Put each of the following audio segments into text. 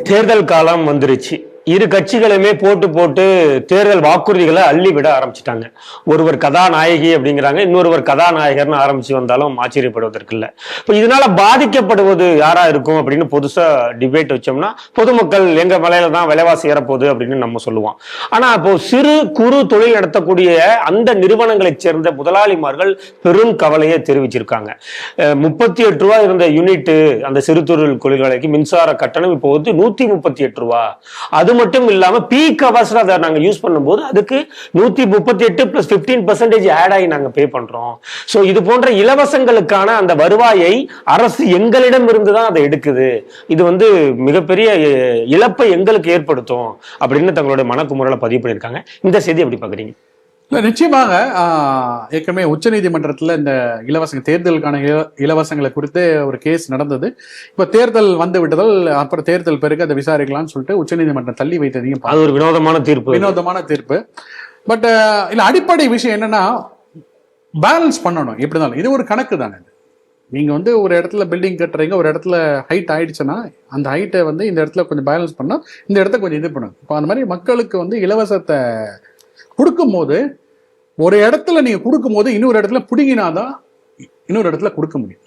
தேர்தல் காலம் வந்துருச்சு. இரு கட்சிகளுமே போட்டு போட்டு தேர்தல் வாக்குறுதிகளை அள்ளி விட ஆரம்பிச்சிட்டாங்க. ஒருவர் கதாநாயகி அப்படிங்கிறாங்க, இன்னொருவர் கதாநாயகர்னு ஆரம்பிச்சு வந்தாலும் ஆச்சரியப்படுவதற்கு இல்லை. இப்போ இதனால பாதிக்கப்படுவது யாரா இருக்கும் அப்படின்னு பொதுசா டிபேட் வச்சோம்னா, பொதுமக்கள் எங்க மலையில தான் விலைவாசி ஏறப்போகுது அப்படின்னு நம்ம சொல்லுவோம். ஆனா இப்போ சிறு குறு தொழில் நடத்தக்கூடிய அந்த நிறுவனங்களை சேர்ந்த முதலாளிமார்கள் பெரும் கவலையை தெரிவிச்சிருக்காங்க. 38 ரூபாய் இருந்த யூனிட் அந்த சிறு தொழில் தொழில்களுக்கு மின்சார கட்டணம் இப்போ வந்து 138 ரூபா. அது மட்டும் இல்லாம பீக் ஹவர்ஸ்ல அதை நாங்க யூஸ் பண்ணும்போது அதுக்கு 138 பிளஸ் 15% ஆட் ஆகி நாங்க பே பண்றோம். சோ இது போன்ற இலவசங்களுக்கான அந்த வருவாயை அரசு எங்களிடம் இருந்து தான் அதை எடுக்குது. இது வந்து மிகப்பெரிய இழப்பை எங்களுக்கு ஏற்படுத்தும் அப்படின்னு தங்களுடைய மனக்குமுறலை பதிவு பண்ணியிருக்காங்க. இந்த செய்தி எப்படி பாக்குறீங்க? நிச்சயமாக ஏற்கனவே உச்ச நீதிமன்றத்தில் இந்த தேர்தலுக்கான இலவசங்களை குறித்து ஒரு கேஸ் நடந்தது. இப்ப தேர்தல் வந்து விட்டதால் அப்புறம் தேர்தல் பிறகு அதை விசாரிக்கலாம்னு சொல்லிட்டு உச்ச நீதிமன்றம் தள்ளி வைத்ததையும் அது ஒரு வினோதமான தீர்ப்பு. பட் இல்ல, அடிப்படை விஷயம் என்னன்னா பேலன்ஸ் பண்ணணும். எப்படி இருந்தாலும் இது ஒரு கணக்கு தானே. நீங்க வந்து ஒரு இடத்துல பில்டிங் கட்டுறீங்க, ஒரு இடத்துல ஹைட் ஆயிடுச்சுன்னா அந்த ஹைட்டை வந்து இந்த இடத்துல கொஞ்சம் பேலன்ஸ் பண்ணா இந்த இடத்த கொஞ்சம் இது பண்ணும். இப்போ அந்த மாதிரி மக்களுக்கு வந்து இலவசத்தை கொடுக்கும் போது ஒரு இடத்துல நீங்க கொடுக்கும் போது இன்னொரு இடத்துல பிடுங்கினாதான் இன்னொரு இடத்துல கொடுக்க முடியும்.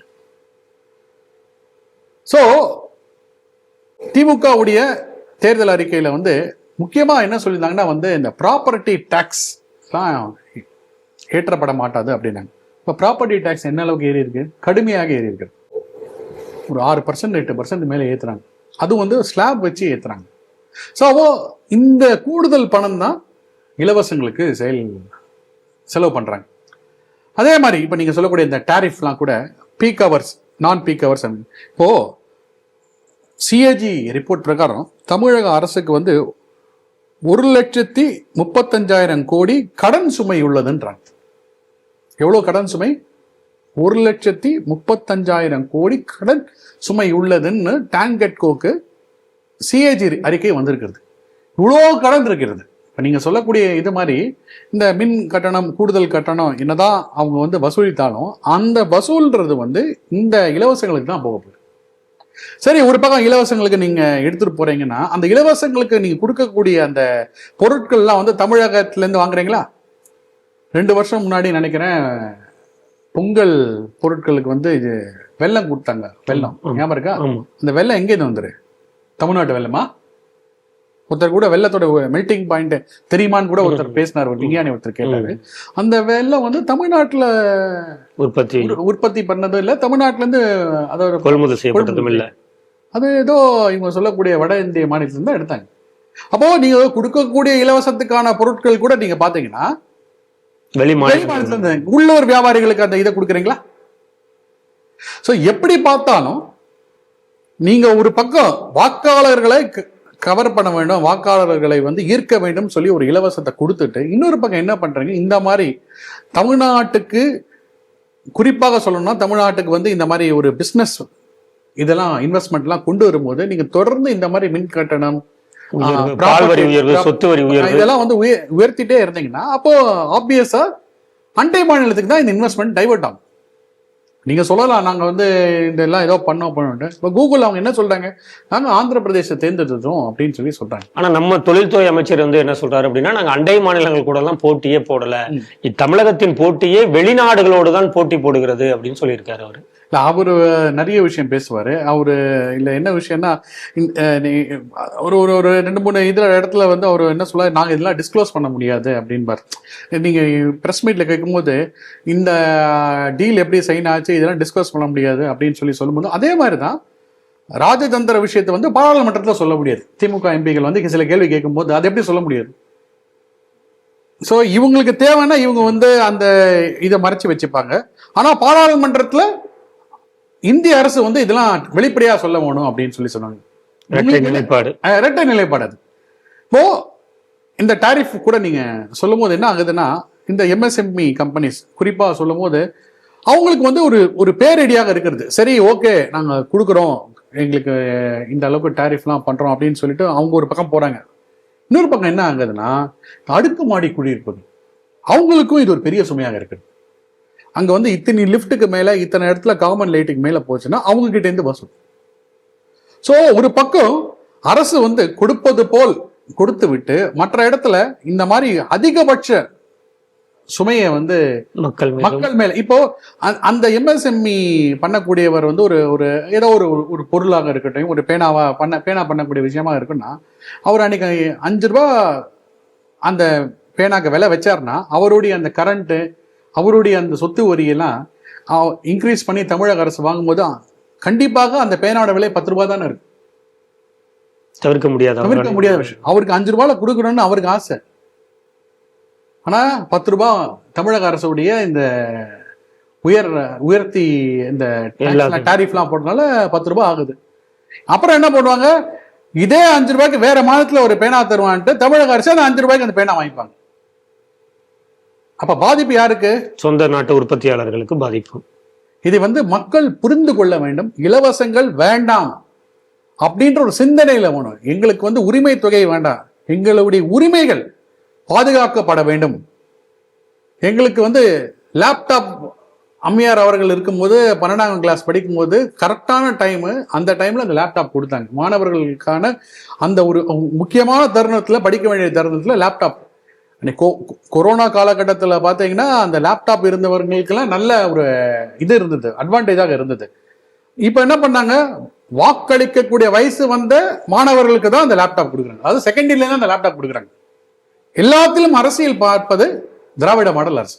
சோ திமுகவுடைய தேர்தல் அறிக்கையில வந்து முக்கியமா என்ன சொல்லியிருந்தாங்கன்னா வந்து இந்த ப்ராப்பர்ட்டி டாக்ஸ் ஏற்றப்பட மாட்டாது அப்படின்னாங்க. இப்ப ப்ராப்பர்ட்டி டாக்ஸ் என்ன அளவுக்கு ஏறி இருக்கு? கடுமையாக ஏறி இருக்கு. ஒரு 6% 8% மேல ஏத்துறாங்க. அது வந்து ஸ்லாப் வச்சு ஏத்துறாங்க. ஸோ இந்த கூடுதல் பணம் தான் இலவசங்களுக்கு செலவு பண்றாங்க. அதே மாதிரி இப்ப நீங்க சொல்லக்கூடிய இந்த டாரிஃப்லாம் கூட பீக் ஹவர்ஸ், நான் பீக் ஹவர்ஸ். இப்போ சிஏஜி ரிப்போர்ட் பிரகாரம் தமிழக அரசுக்கு வந்து 1,35,000 கோடி கடன் சுமை உள்ளதுன்றாங்க. எவ்வளவு கடன் சுமை? 1,35,000 கோடி கடன் சுமை உள்ளதுன்னு டான்கெட்கோக்கு சிஏஜி அறிக்கை வந்திருக்கிறது. இவ்வளோ கடன் இருக்கிறது. இப்போ நீங்கள் சொல்லக்கூடிய இது மாதிரி இந்த மின் கட்டணம், கூடுதல் கட்டணம் என்னதான் அவங்க வந்து வசூலித்தாலும் அந்த வசூல்ன்றது வந்து இந்த இலவசங்களுக்கு தான் போக போகுது. சரி, ஒரு பக்கம் இலவசங்களுக்கு நீங்க எடுத்துட்டு போறீங்கன்னா அந்த இலவசங்களுக்கு நீங்க கொடுக்கக்கூடிய அந்த பொருட்கள்லாம் வந்து தமிழகத்துல இருந்து வாங்குறீங்களா? 2 வருஷம் முன்னாடி நினைக்கிறேன் பொங்கல் பொருட்களுக்கு வந்து இது வெல்லம் கொடுத்தாங்க. வெல்லம் ஞாபகம் இருக்கா? அந்த வெல்லம் எங்கேருந்து வந்துரு? தமிழ்நாட்டு வெல்லமா? ஒருத்தர் கூட வெள்ளத்தோட மெல்டிங் பாயிண்ட் தெரியுமான்னு கூட ஒருத்தர் பேசினார், ஒரு விஞ்ஞானி ஒருத்தர் கேட்டாரு. அந்த வெள்ளம் வந்து தமிழ்நாட்டுல உற்பத்தி பண்ணதும் இல்லை, தமிழ்நாட்டுல இருந்து அதோட கொள்முதல் செய்யப்பட்டதும் இல்லை. அது ஏதோ இவங்க சொல்லக்கூடிய வட இந்திய மாநிலத்துல இருந்து எடுத்தாங்க. அப்போ நீங்க கொடுக்கக்கூடிய இலவசத்துக்கான பொருட்கள் கூட நீங்க பாத்தீங்கன்னா வெளி மாநிலத்துல இருந்து உள்ளூர் வியாபாரிகளுக்கு அந்த இதை கொடுக்குறீங்களா? சோ எப்படி பார்த்தாலும் நீங்க ஒரு பக்கம் வாக்காளர்களை கவர் பண்ண வேண்டும், வாக்காளர்களை வந்து ஈர்க்க வேண்டும் சொல்லி ஒரு இலவசத்தை கொடுத்துட்டு இன்னொரு பக்கம் என்ன பண்றீங்க? இந்த மாதிரி தமிழ்நாட்டுக்கு குறிப்பாக சொல்லணும்னா தமிழ்நாட்டுக்கு வந்து இந்த மாதிரி ஒரு பிசினஸ் இதெல்லாம் இன்வெஸ்ட்மெண்ட்லாம் கொண்டு வரும்போது நீங்க தொடர்ந்து இந்த மாதிரி மின் கட்டணம், சொத்து வரி உயர்வு இதெல்லாம் வந்து உயர்த்திட்டே இருந்தீங்கன்னா அப்போ ஆப்வியஸா அண்டை மாநிலத்துக்கு தான் இந்த இன்வெஸ்ட்மெண்ட் டைவர்ட் ஆகும். நீங்க சொல்லலாம் நாங்க வந்து இதெல்லாம் ஏதோ பண்ணோம். இப்போ கூகுள் அவங்க என்ன சொல்றாங்க? நாங்க ஆந்திர பிரதேசத்தை தேர்ந்தெடுத்தோம் அப்படின்னு சொல்லி சொல்றாங்க. ஆனா நம்ம தொழில்துறை அமைச்சர் வந்து என்ன சொல்றாரு அப்படின்னா, நாங்க அண்டை மாநிலங்கள் கூட எல்லாம் போட்டியே போடல, தமிழகத்தின் போட்டியே வெளிநாடுகளோடு தான் போட்டி போடுகிறது அப்படின்னு சொல்லியிருக்காரு அவரு. அவரு நிறைய விஷயம் பேசுவாரு. அவரு இல்ல என்ன விஷயம்னா ஒரு ஒரு 2-3 இடத்துல வந்து அவரு என்ன சொல்ல, நாங்க இதெல்லாம் டிஸ்க்ளோஸ் பண்ண முடியாது அப்படின்பாரு. நீங்க பிரஸ் மீட்ல கேட்கும்போது இந்த டீல் எப்படி சைன் ஆச்சு இதெல்லாம் டிஸ்கஸ் பண்ண முடியாது அப்படின்னு சொல்லும்போது அதே மாதிரிதான் ராஜதந்திர விஷயத்தை வந்து பாராளுமன்றத்துல சொல்ல முடியாது. திமுக எம்பிகள் வந்து சில கேள்வி கேட்கும்போது அதை எப்படி சொல்ல முடியாது? சோ இவங்களுக்கு தேவைன்னா இவங்க வந்து அந்த இதை மறைச்சு வச்சுப்பாங்க. ஆனா பாராளுமன்றத்துல இந்திய அரசு வந்து இதெல்லாம் வெளிப்படையா சொல்ல வேணும் அப்படின்னு சொன்னாங்க. இரட்டை நிலைப்பாடு. அது இப்போ இந்த டாரிஃப் கூட நீங்க சொல்லும் போது என்ன ஆகுதுன்னா, இந்த எம்எஸ்எம்இ கம்பெனிஸ் குறிப்பா சொல்லும் போது அவங்களுக்கு வந்து ஒரு பேரடியாக இருக்கிறது. சரி, ஓகே நாங்க கொடுக்குறோம், எங்களுக்கு இந்த அளவுக்கு டாரிஃப்லாம் பண்றோம் அப்படின்னு சொல்லிட்டு அவங்க ஒரு பக்கம் போறாங்க. இன்னொரு பக்கம் என்ன ஆகுதுன்னா, அடுக்குமாடி குடியிருப்பது அவங்களுக்கும் இது ஒரு பெரிய சுமையாக இருக்குது. அங்க வந்து இத்தனை லிஃப்ட்டுக்கு மேல இத்தனை இடத்துல காமன் லைட்டுக்கு மேல போச்சுன்னா அவங்க கிட்ட இருந்து வசூல். ஸோ ஒரு பக்கம் அரசு வந்து கொடுப்பது போல் கொடுத்து விட்டு மற்ற இடத்துல இந்த மாதிரி அதிகபட்ச சுமையை வந்து மக்கள் மேல இப்போ அந்த எம்எஸ்எம்இ பண்ணக்கூடியவர் வந்து ஒரு ஏதோ ஒரு பொருளாக இருக்கட்டும், ஒரு பேனா பண்ணக்கூடிய விஷயமா இருக்குன்னா, அவர் அன்னைக்கு 5 ரூபாய் அந்த பேனாக்கு விலை வச்சாருன்னா அவருடைய அந்த கரண்ட், அவருடைய அந்த சொத்து வரியெல்லாம் இன்க்ரீஸ் பண்ணி தமிழக அரசு வாங்கும்போது கண்டிப்பாக அந்த பேனாவோட விலை 10 ரூபாய் தானே இருக்கு. தவிர்க்க முடியாத விஷயம். அவருக்கு 5 ரூபாயில கொடுக்கணும்னு அவருக்கு ஆசை. ஆனா 10 ரூபாய் தமிழக அரசுடைய இந்த உயர்த்தி இந்த டாரிஃப்லாம் போட்டனால 10 ரூபாய் ஆகுது. அப்புறம் என்ன பண்ணுவாங்க, இதே 5 ரூபாய்க்கு வேற மாநிலத்துல ஒரு பேனா தருவான்ட்டு தமிழக அரசு அந்த 5 ரூபாய்க்கு அந்த பேனா வாங்கிப்பாங்க. அப்ப பாதிப்பு யாருக்கு? சொந்த நாட்டு உற்பத்தியாளர்களுக்கு பாதிப்பு. இதை வந்து மக்கள் புரிந்து கொள்ள வேண்டும். இலவசங்கள் வேண்டாம் அப்படின்ற ஒரு சிந்தனையில வேணும். எங்களுக்கு வந்து உரிமை தொகை வேண்டாம், எங்களுடைய உரிமைகள் பாதுகாக்கப்பட வேண்டும். எங்களுக்கு வந்து லேப்டாப் அம்மையார் அவர்கள் இருக்கும்போது 12ஆம் கிளாஸ் படிக்கும்போது கரெக்டான டைமு, அந்த டைம்ல அந்த லேப்டாப் கொடுத்தாங்க மாணவர்களுக்கான. அந்த ஒரு முக்கியமான தருணத்துல, படிக்க வேண்டிய தருணத்துல லேப்டாப். கொரோனா காலகட்டத்தில் பார்த்தீங்கன்னா அந்த லேப்டாப் இருந்தவர்களுக்கெல்லாம் நல்ல ஒரு இது இருந்தது, அட்வான்டேஜாக இருந்தது. இப்போ என்ன பண்ணாங்க, வாக்களிக்கக்கூடிய வயசு வந்த மாணவர்களுக்கு தான் அந்த லேப்டாப் கொடுக்குறாங்க. அதாவது செகண்ட் இயர்ல தான் அந்த லேப்டாப் கொடுக்குறாங்க. எல்லாத்திலும் அரசியல் பார்ப்பது திராவிட மாடல் அரசு.